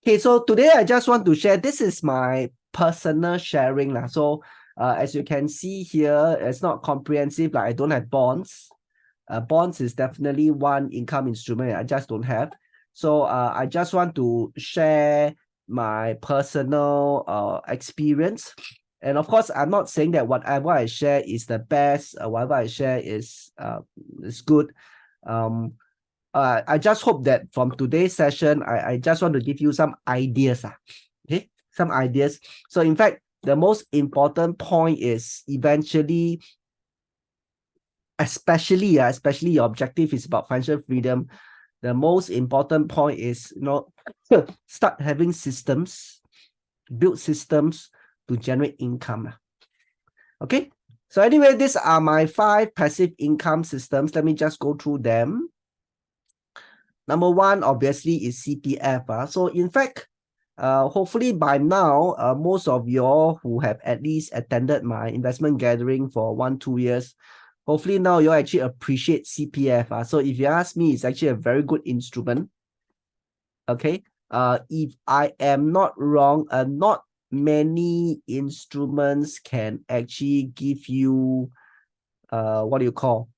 Okay, so today I just want to share, this is my personal sharing. So as you can see here, it's not comprehensive, like I don't have bonds. Bonds is definitely one income instrument I just don't have. So I just want to share my personal experience. And of course, I'm not saying that whatever I share is the best, whatever I share is good. I just hope that from today's session, I just want to give you some ideas. Okay, some ideas. So in fact, the most important point is eventually, especially your objective is about financial freedom. The most important point is, start having systems, build systems to generate income. Okay. So anyway, these are my 5 passive income systems. Let me just go through them. Number 1, obviously, is CPF. So in fact, hopefully by now, most of you who have at least attended my investment gathering for 1-2 years, hopefully now you actually appreciate CPF. So if you ask me, it's actually a very good instrument. Okay. If I am not wrong, not many instruments can actually give you what do you call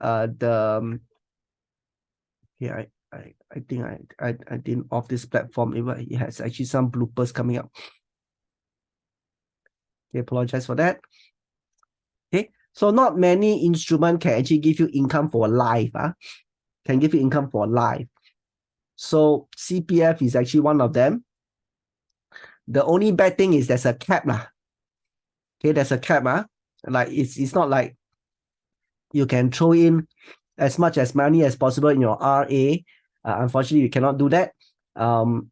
the here I think I didn't off this platform. It has actually some bloopers coming up. Okay, apologize for that. Okay, so not many instruments can actually give you income for life. Can give you income for life. So CPF is actually one of them. The only bad thing is there's a cap. Okay, there's a cap. Like it's not like you can throw in as much as money as possible in your RA. Unfortunately, you cannot do that. And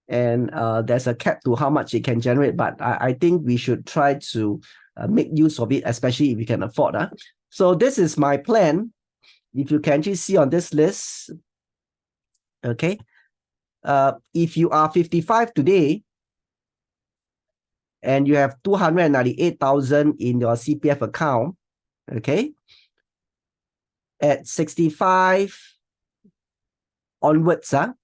there's a cap to how much it can generate, but I think we should try to make use of it, especially if we can afford. So this is my plan. If you can actually see on this list, okay, if you are 55 today and you have 298,000 in your CPF account, okay, at 65 onwards, at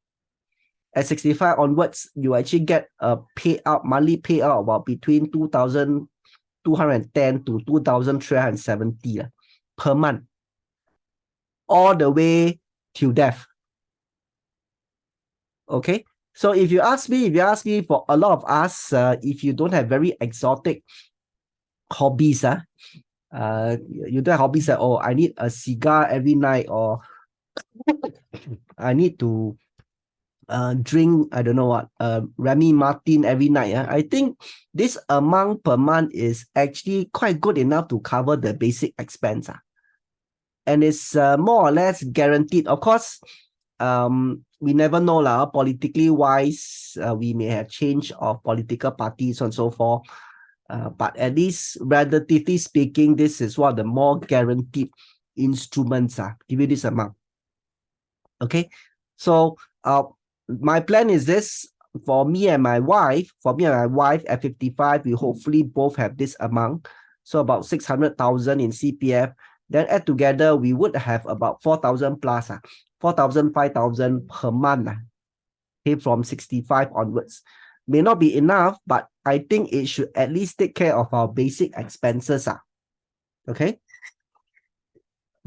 65 onwards, you actually get a payout, monthly payout about between 2,210 to 2,370 per month, all the way till death. Okay, so if you ask me for a lot of us, if you don't have very exotic hobbies, you don't have hobbies that, oh, I need a cigar every night, or I need to drink, I don't know what, Remy Martin every night. I think this amount per month is actually quite good enough to cover the basic expense. And it's more or less guaranteed. Of course, we never know, politically wise, we may have change of political parties and so forth. But at least relatively speaking, this is one of the more guaranteed instruments. Give you this amount. Okay, so my plan is this: for me and my wife at 55, we hopefully both have this amount. So about 600,000 in CPF. Then add together, we would have about 4,000 plus, 4,000, 5,000 per month. Okay, from 65 onwards. May not be enough, but I think it should at least take care of our basic expenses. Okay.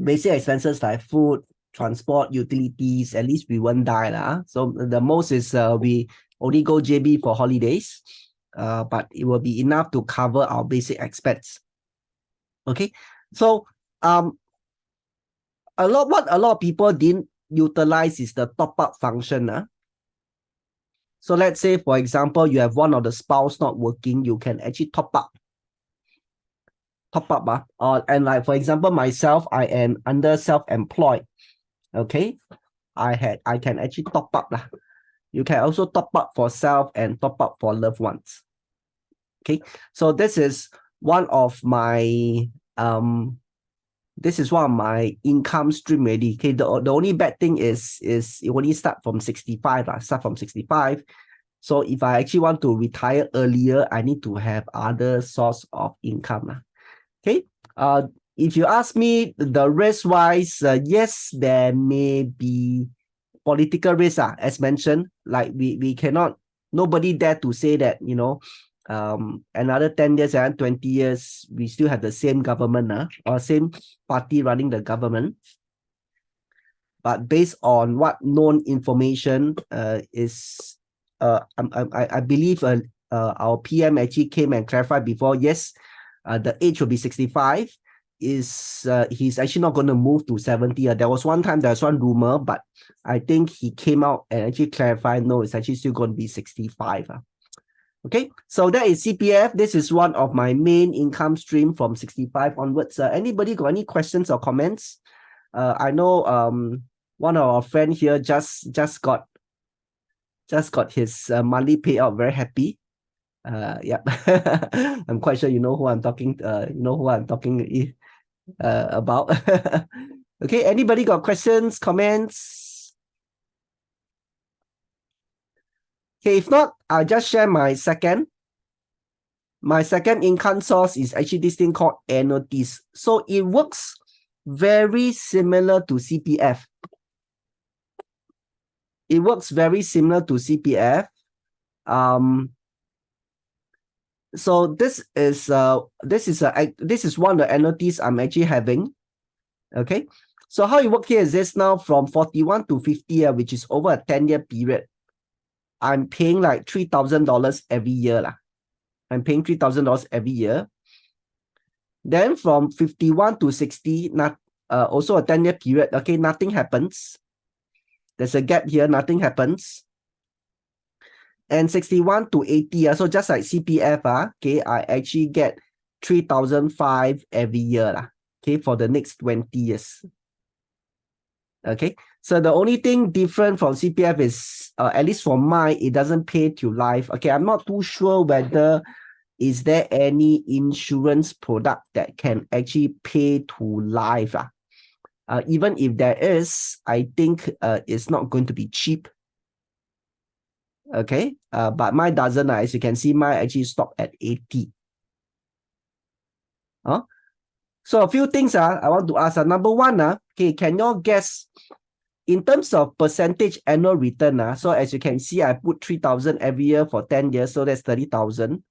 Basic expenses like food, transport, utilities, at least we won't die. So the most is we only go JB for holidays, but it will be enough to cover our basic expense. Okay, so what a lot of people didn't utilize is the top-up function. So let's say, for example, you have one of the spouse not working, you can actually top up. And like, for example, myself, I am under self-employed. Okay, I can actually top up. You can also top up for self and top up for loved ones. Okay, so this is one of my income stream already. Okay, the only bad thing is it only start from 65. So if I actually want to retire earlier, I need to have other source of income. Okay. If you ask me the risk wise, yes, there may be political risk, as mentioned, like we cannot, nobody dare to say that, another 10 years and 20 years, we still have the same government, or same party running the government. But based on what known information I believe our PM actually came and clarified before, yes, the age will be 65. He's actually not going to move to 70. There was one rumor, but I think he came out and actually clarified, no, it's actually still going to be 65. Okay, so that is CPF. This is one of my main income stream from 65 onwards. Anybody got any questions or comments? I know one of our friend here just got his monthly payout. Very happy. Yeah, I'm quite sure you know who I'm talking. About. Okay, anybody got questions, comments? Okay, if not, I'll just share my second. My second income source is actually this thing called annuities. So it works very similar to CPF. It works very similar to CPF. So this is one of the annuities I'm actually having. Okay. So how it works here is this: now from 41 to 50, which is over a 10-year period, I'm paying like $3,000 every year. I'm paying $3,000 every year. Then from 51 to 60, also a 10-year period, okay, nothing happens. There's a gap here, nothing happens. And 61 to 80, so just like CPF, okay, I actually get 3,500 every year, okay, for the next 20 years. Okay, so the only thing different from CPF is, at least for mine, it doesn't pay to life. Okay, I'm not too sure whether is there any insurance product that can actually pay to life. Even if there is, I think it's not going to be cheap. Okay, but mine doesn't. As you can see, mine actually stopped at 80. So a few things I want to ask. Number one, okay, can you all guess in terms of percentage annual return? So as you can see, I put 3,000 every year for 10 years, so that's 30,000.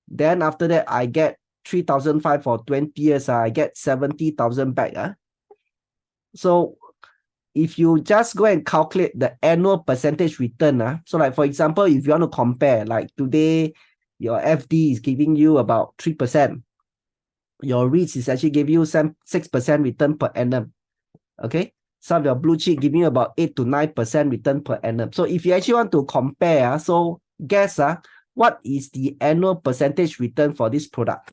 Then after that, I get 3,500 for 20 years. I get 70,000 back. So if you just go and calculate the annual percentage return, so like for example, if you want to compare, like today, your FD is giving you about 3%. Your REITs is actually giving you 6% return per annum. Okay, some of your blue chip giving you about 8 to 9% return per annum. So if you actually want to compare, so guess what is the annual percentage return for this product?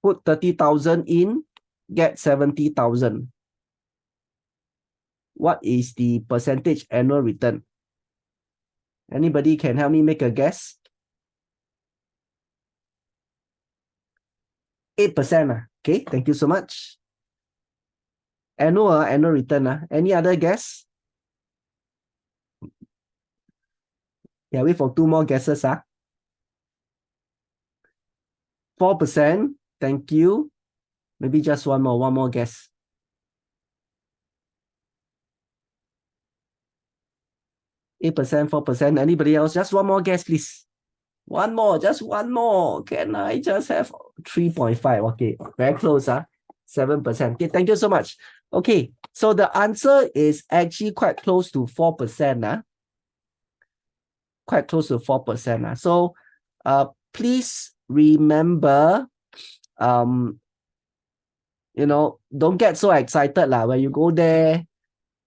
Put 30,000 in, get 70,000. What is the percentage annual return? Anybody can help me make a guess? 8%. Okay, thank you so much. Annual return. Any other guess? Yeah, wait for 2 more guesses. 4%. Thank you. Maybe just one more guess. 8%, 4%. Anybody else? Just one more guess, please. One more, just one more. Can I just have 3.5? Okay, very close. 7%. Okay, thank you so much. Okay, so the answer is actually quite close to 4%. Quite close to 4%. So please remember, don't get so excited when you go there.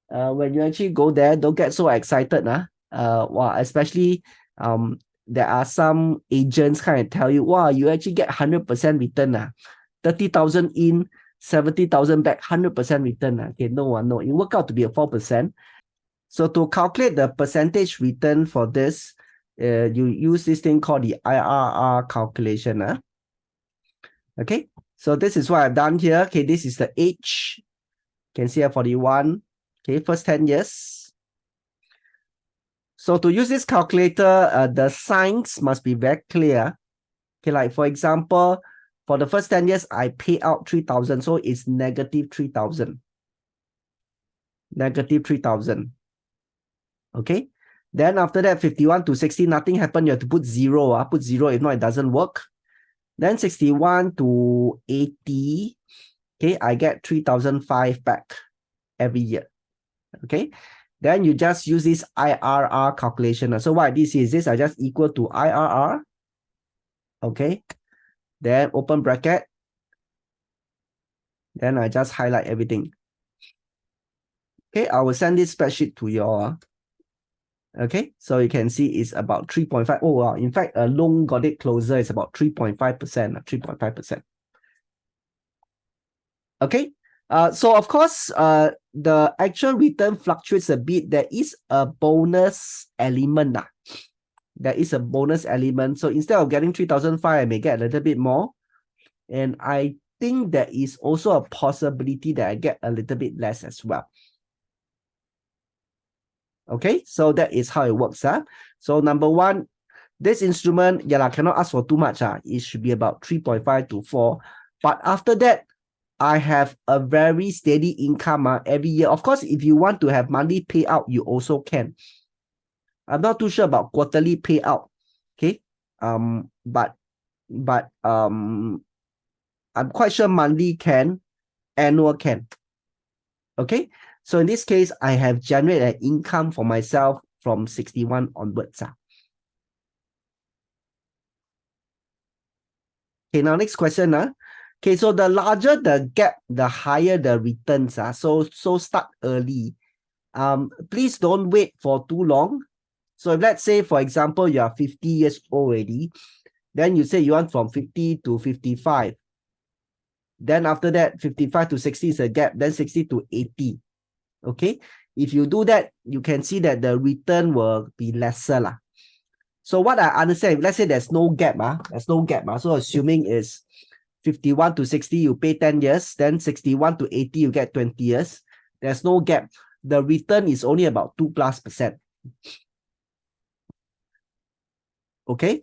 When you actually go there, don't get so excited. Well, especially there are some agents kind of tell you, wow, you actually get 100% return. 30,000 in, 70,000 back, 100% return. Okay, no, it worked out to be a 4%. So to calculate the percentage return for this, you use this thing called the IRR calculation. Okay, so this is what I've done here. Okay, this is the age. You can see here 41. Okay, first 10 years. So to use this calculator, the signs must be very clear. Okay, like for example, for the first 10 years, I pay out 3,000, so it's negative 3,000. negative 3,000. Okay. Then after that, 51 to 60, nothing happened. You have to put zero. Put zero. If not, it doesn't work. Then 61 to 80. Okay, I get 3,005 back every year. Okay. Then you just use this IRR calculation. So what this is this, I just equal to IRR. Okay. Then open bracket. Then I just highlight everything. Okay, I will send this spreadsheet to your. Okay, so you can see it's about 3.5. Oh, wow. In fact, a loan got it closer. It's about 3.5%. 3.5%. Okay. So of course, the actual return fluctuates a bit. There is a bonus element. There is a bonus element. So instead of getting 3,005, I may get a little bit more. And I think there is also a possibility that I get a little bit less as well. Okay, so that is how it works. So number one, this instrument, cannot ask for too much. It should be about 3.5 to 4. But after that, I have a very steady income every year. Of course, if you want to have monthly payout, you also can. I'm not too sure about quarterly payout. Okay. But I'm quite sure monthly can, annual can. Okay. So in this case, I have generated an income for myself from 61 onwards. Okay, now next question. Okay, so the larger the gap, the higher the returns. So start early. Please don't wait for too long. So if let's say, for example, you are 50 years old already, then you say you want from 50 to 55. Then after that, 55 to 60 is a gap, then 60 to 80. Okay, if you do that, you can see that the return will be lesser. So what I understand, if let's say there's no gap, so assuming is 51 to 60, you pay 10 years, then 61 to 80, you get 20 years. There's no gap. The return is only about 2+%. Okay.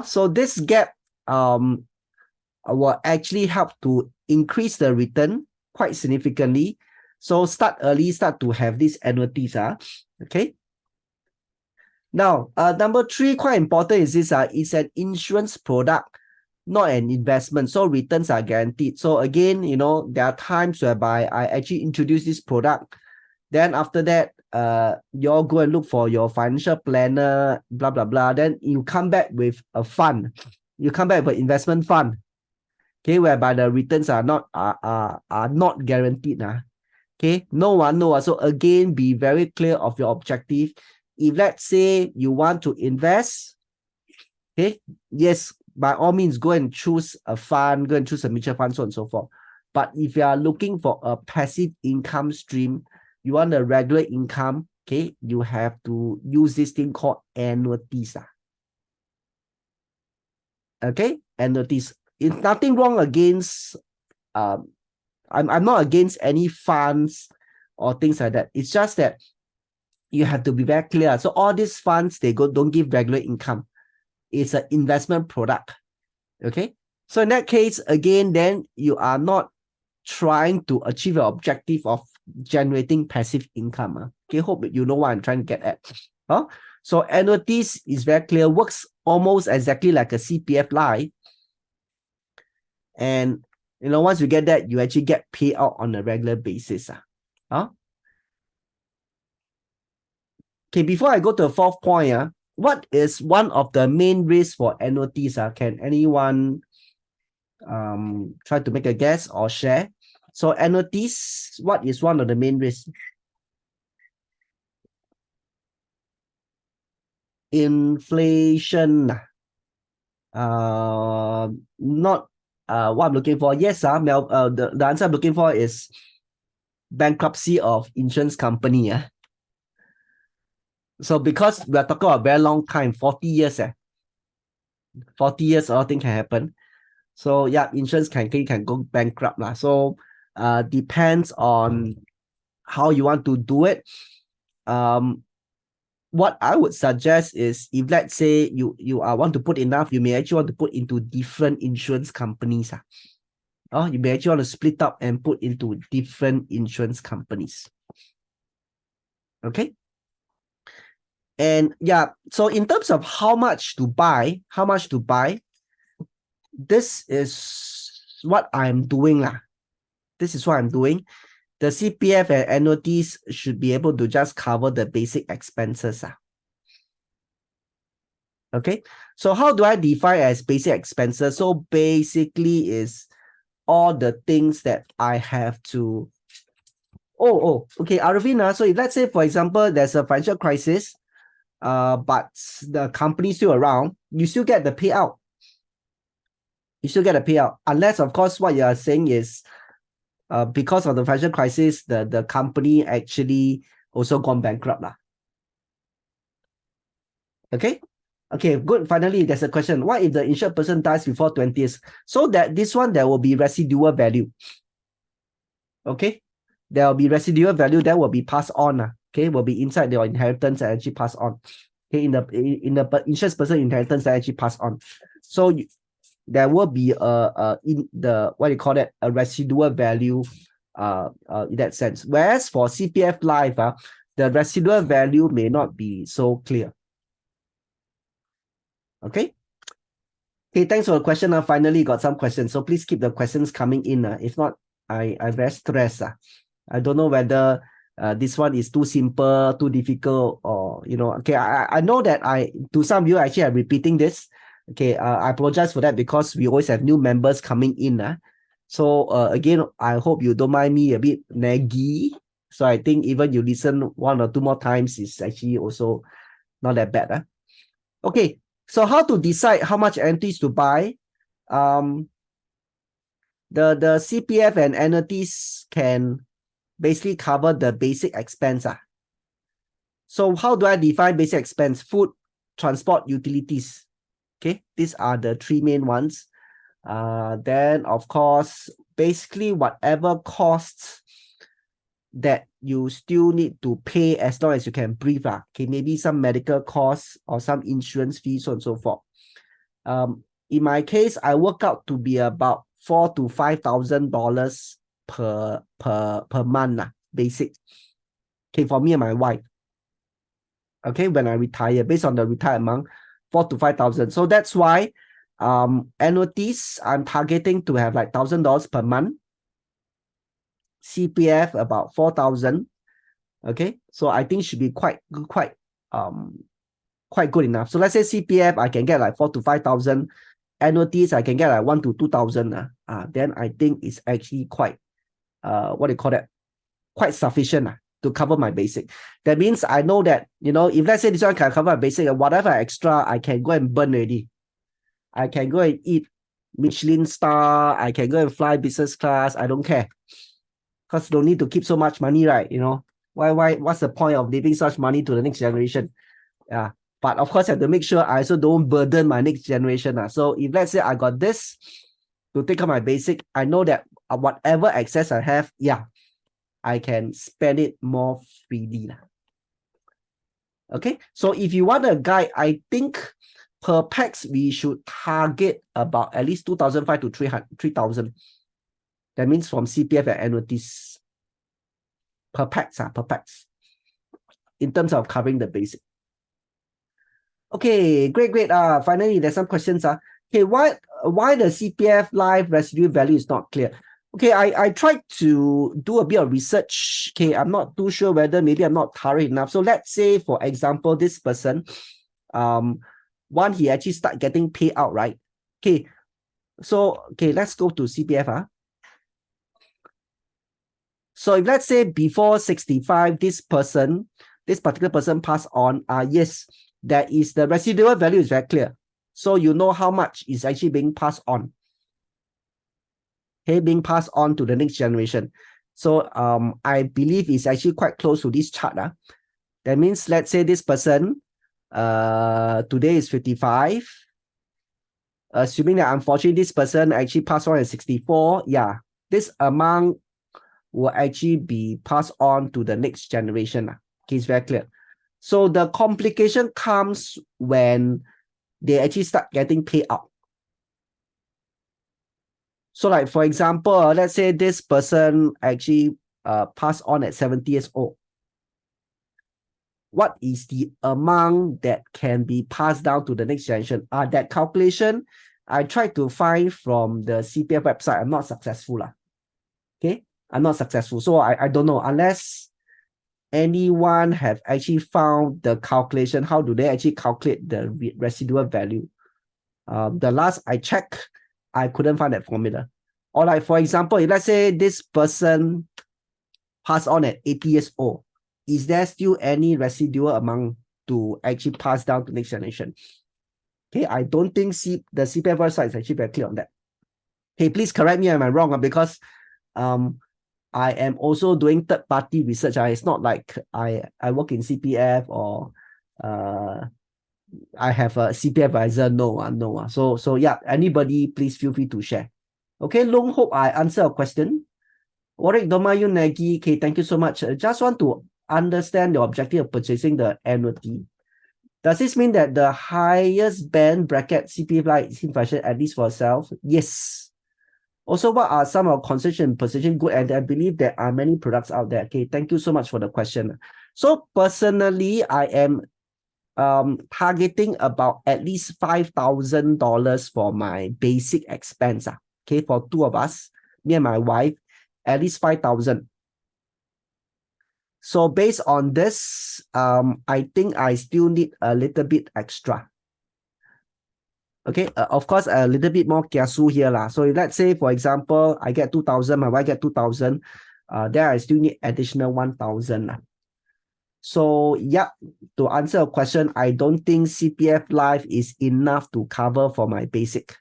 So this gap will actually help to increase the return quite significantly. So start early, start to have these annuities. Okay. Now, number 3, quite important is this. It's an insurance product, not an investment. So returns are guaranteed. So again, there are times whereby I actually introduce this product. Then after that, you all go and look for your financial planner, blah, blah, blah. Then you come back with a fund. You come back with an investment fund. Okay, whereby the returns are not guaranteed. Okay, no. So again, be very clear of your objective. If let's say you want to invest, okay, yes, by all means, go and choose a fund, go and choose a mutual fund, so on and so forth. But if you are looking for a passive income stream, you want a regular income, okay, you have to use this thing called annuities. Okay, annuities. It's nothing wrong against, I'm not against any funds or things like that. It's just that you have to be very clear. So all these funds, they don't give regular income. It's an investment product. Okay. So in that case, again, then you are not trying to achieve your objective of generating passive income. Okay, hope you know what I'm trying to get at. So annuities is very clear, works almost exactly like a CPF life. And once you get that, you actually get paid out on a regular basis. Okay, before I go to the 4th point, what is one of the main risks for annuities? Can anyone try to make a guess or share? So annuities, what is one of the main risks? Inflation. Not what I'm looking for. Yes, the answer I'm looking for is bankruptcy of insurance company. So because we are talking about a very long time, 40 years. 40 years, all things can happen. So yeah, insurance can go bankrupt. So depends on how you want to do it. What I would suggest is, if let's say you want to put enough, you may actually want to put into different insurance companies. You may actually want to split up and put into different insurance companies. Okay. And yeah, so in terms of how much to buy, this is what I'm doing lah. This is what I'm doing. The CPF and annuities should be able to just cover the basic expenses. Okay, so how do I define as basic expenses? So basically is all the things that I have to. Okay, Arvin, so if let's say, for example, there's a financial crisis, but the company still around, you still get the payout. You still get a payout, unless, of course, what you are saying is, because of the financial crisis, the company actually also gone bankrupt lah. Okay. Okay, good. Finally, there's a question. What if the insured person dies before 20th? So that this one, there will be residual value. Okay. There will be residual value that will be passed on. Okay, will be inside your inheritance and actually pass on. Okay, in the insured person inheritance that actually pass on. So there will be in the what you call that, a residual value in that sense. Whereas for CPF Life, the residual value may not be so clear. Okay. Okay, thanks for the question. Finally got some questions. So please keep the questions coming in. If not, I very stressed. I don't know whether this one is too simple, too difficult, or okay. I know that to some of you actually are repeating this. Okay, I apologize for that because we always have new members coming in. So again, I hope you don't mind me a bit naggy. So I think even you listen one or two more times is actually also not that bad. Okay, so how to decide how much annuities to buy? The CPF and annuities can basically cover the basic expense. So how do I define basic expense? Food, transport, utilities. Okay, these are the three main ones. Then, of course, basically whatever costs that you still need to pay as long as you can breathe. Okay, maybe some medical costs or some insurance fees, so on and so forth. In my case, I work out to be about $4,000 to $5,000 per month, basic. Okay, for me and my wife. Okay, when I retire, based on the retired amount, 4,000 to 5,000. So that's why annuities, I'm targeting to have like $1,000 per month. CPF about 4,000. Okay, so I think should be quite good enough. So let's say CPF, I can get like 4,000 to 5,000. Annuities, I can get like 1,000 to 2,000. Then I think it's actually quite what do you call that? Quite sufficient to cover my basic. That means I know that, if let's say this one can cover my basic, whatever extra, I can go and burn already. I can go and eat Michelin star. I can go and fly business class. I don't care. Because don't need to keep so much money, right? What's the point of leaving such money to the next generation? Yeah. But of course, I have to make sure I also don't burden my next generation. So if let's say I got this to take up my basic, I know that whatever excess I have, I can spend it more freely. Okay, so if you want a guide, I think per pax we should target about at least 2,500 to 3,000. That means from CPF and annuities per pax, in terms of covering the basic. Okay, great. Finally, there's some questions. Okay, why the CPF life residual value is not clear? Okay, I tried to do a bit of research. Okay, I'm not too sure whether maybe I'm not thorough enough. So let's say, for example, this person, he actually start getting paid out, right? Okay, so let's go to CPF. So if let's say before 65, this particular person passed on, yes, there is the residual value is very clear. So you know how much is actually being passed on. Okay, being passed on to the next generation. So I believe it's actually quite close to this chart. That means, let's say this person today is 55. Assuming that unfortunately this person actually passed on at 64, this amount will actually be passed on to the next generation. Okay, it's very clear. So the complication comes when they actually start getting paid out. So like, for example, let's say this person actually passed on at 70 years old. what is the amount that can be passed down to the next generation? That calculation, I tried to find from the CPF website. I'm not successful. Okay, I'm not successful. So I don't know, unless anyone have actually found the calculation, how do they actually calculate the residual value? The last I checked, I couldn't find that formula. Or like, for example, if let's say this person passed on at 80 years old, is there still any residual amount to actually pass down to next generation? Okay, I don't think the CPF website is actually very clear on that. Hey, please correct me if I'm wrong, because I am also doing third-party research. It's not like I work in CPF or I have a CPF advisor. No. So yeah, anybody, please feel free to share. Okay, Long, hope I answer a question. Warwick Domayu Nagi, okay, thank you so much. Just want to understand your objective of purchasing the annuity. Does this mean that the highest band bracket CPF life inflation at least for yourself? Yes. Also, what are some of concession position good? And I believe there are many products out there. Okay, thank you so much for the question. So personally, I am targeting about at least $5,000 for my basic expense. Okay, for two of us, me and my wife, at least 5,000. So based on this, I think I still need a little bit extra. Okay, of course, a little bit more kiasu here lah. So if let's say, for example, I get 2,000, my wife get 2,000, then I still need additional 1,000. So yeah, to answer a question, I don't think CPF Life is enough to cover for my basic.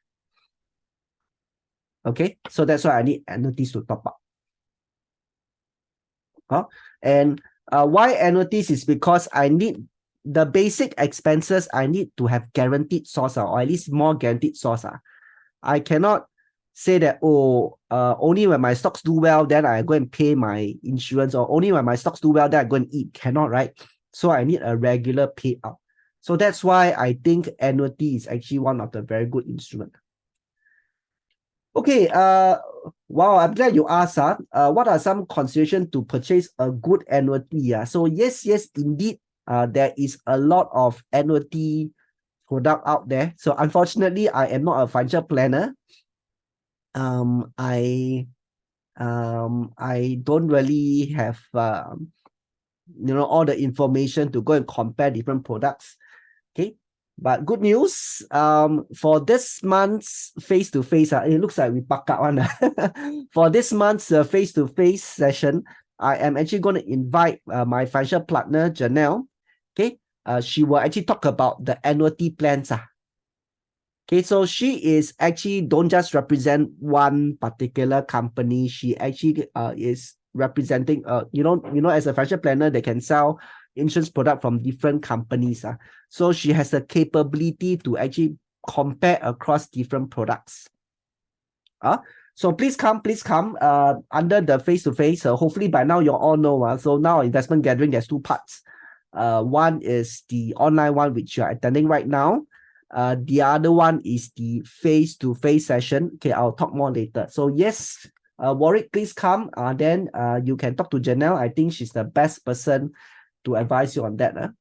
Okay, so that's why I need annuities to top up. And why annuities is because I need the basic expenses, I need to have guaranteed source, or at least more guaranteed source. I cannot say that, only when my stocks do well, then I go and pay my insurance, or only when my stocks do well, then I go and eat. Cannot, right? So I need a regular payout. So that's why I think annuity is actually one of the very good instruments. Okay, wow, I'm glad you asked. What are some considerations to purchase a good annuity? So yes, indeed, there is a lot of annuity product out there. So unfortunately, I am not a financial planner. I don't really have all the information to go and compare different products. Okay, but good news. For this month's face-to-face, it looks like we buck up one. For this month's face-to-face session, I am actually going to invite my financial partner Janelle. Okay, she will actually talk about the annuity plans. Okay, so she is actually don't just represent one particular company. She actually is representing as a financial planner, they can sell insurance product from different companies. So she has the capability to actually compare across different products. So please come under the face-to-face. Hopefully by now you all know. So now investment gathering, there's two parts. One is the online one, which you're attending right now. The other one is the face-to-face session. Okay, I'll talk more later. So yes, Warwick, please come. Then you can talk to Janelle. I think she's the best person to advise you on that.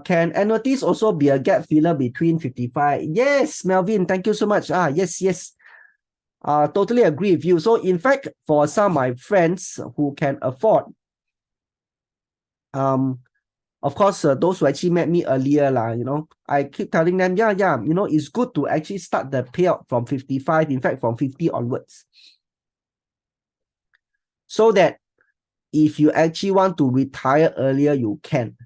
Can annuities also be a gap filler between 55? Yes, Melvin, thank you so much. Yes. Totally agree with you. So in fact, for some of my friends who can afford, of course, those who actually met me earlier, I keep telling them, it's good to actually start the payout from 55, in fact, from 50 onwards. So that if you actually want to retire earlier, you can.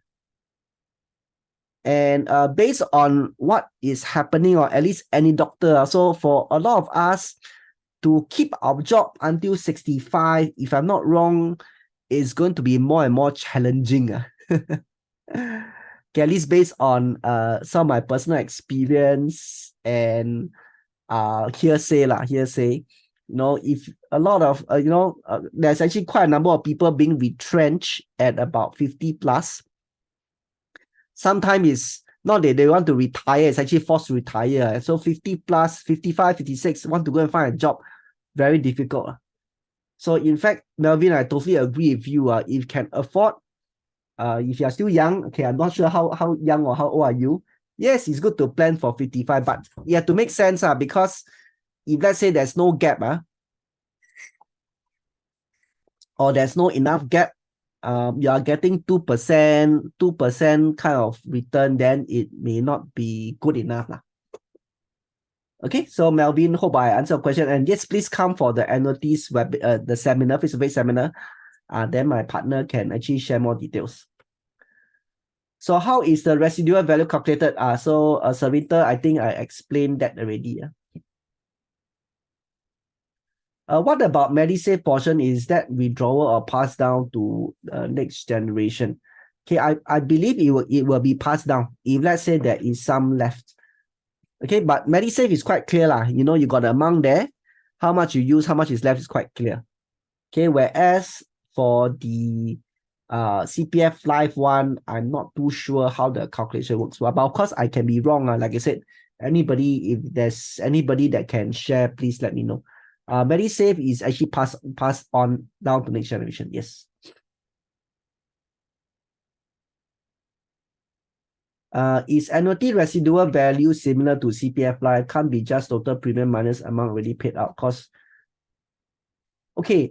And based on what is happening, or at least any doctor, so for a lot of us to keep our job until 65, if I'm not wrong, is going to be more and more challenging. Okay, at least based on some of my personal experience and hearsay. If a lot of there's actually quite a number of people being retrenched at about 50 plus. Sometimes it's not that they want to retire, it's actually forced to retire. So 50 plus, 55, 56, want to go and find a job, very difficult. So in fact, Melvin, I totally agree with you. If you can afford, if you are still young, okay, I'm not sure how young or how old are you. Yes, it's good to plan for 55, but you have to make sense because if let's say there's no gap, or there's no enough gap, you are getting 2% kind of return, then it may not be good enough. Okay, so Melvin, hope I answered your question. And yes, please come for the annuities the seminar, face-to-face seminar. Then my partner can actually share more details. So how is the residual value calculated? Sarita, I think I explained that already. What about MediSave portion? Is that withdrawal or passed down to next generation? Okay, I believe it will be passed down if let's say there is some left. Okay, but MediSave is quite clear lah. You know, you got the amount there, how much you use, how much is left is quite clear. Okay, whereas for the CPF Life one, I'm not too sure how the calculation works. But of course, I can be wrong. Like I said, if there's anybody that can share, please let me know. MediSave is actually passed on down to next generation. Yes. Is annuity residual value similar to CPF Life? Can't be just total premium minus amount already paid out. Cause okay,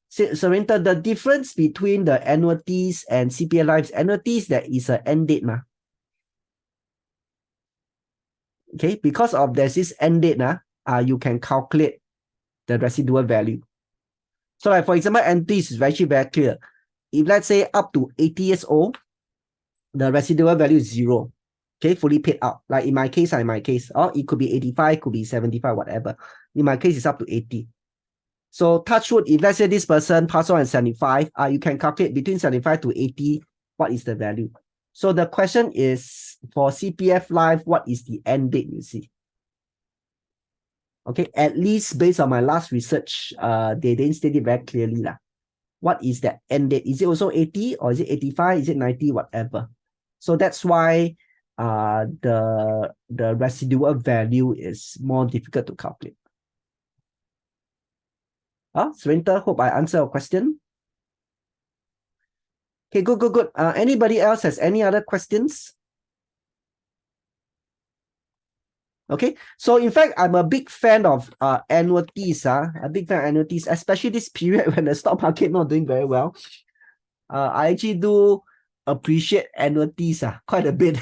Sarita, the difference between the annuities and CPF Life's annuities, there is an end date. Okay, because of there's this end date, you can calculate the residual value. So like for example, annuities is actually very clear. If let's say up to 80 years old, the residual value is 0. Okay, fully paid out. Like in my case, or it could be 85, could be 75, whatever. In my case, it's up to 80. So touch wood, if let's say this person passed on at 75, you can calculate between 75 to 80, what is the value? So the question is for CPF Life, what is the end date you see? Okay, at least based on my last research, they didn't state it very clearly. What is the end date? Is it also 80 or is it 85? Is it 90? Whatever. So that's why the residual value is more difficult to calculate. Sarita, hope I answer your question. Okay, good. Anybody else has any other questions? Okay, so in fact, I'm a big fan of annuities. A big fan of annuities, especially this period when the stock market not doing very well. I actually do appreciate annuities quite a bit.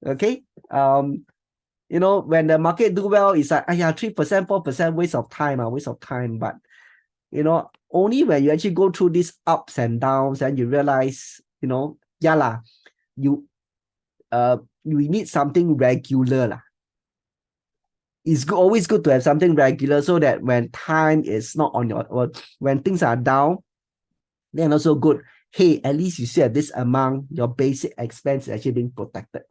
Okay. You know, when the market do well, it's like 3%, 4%, waste of time. But you know, only when you actually go through these ups and downs and you realize, you know, we need something regular. It's always good to have something regular so that when time is not on or when things are down, then also good. Hey, at least you still have this amount, your basic expense is actually being protected.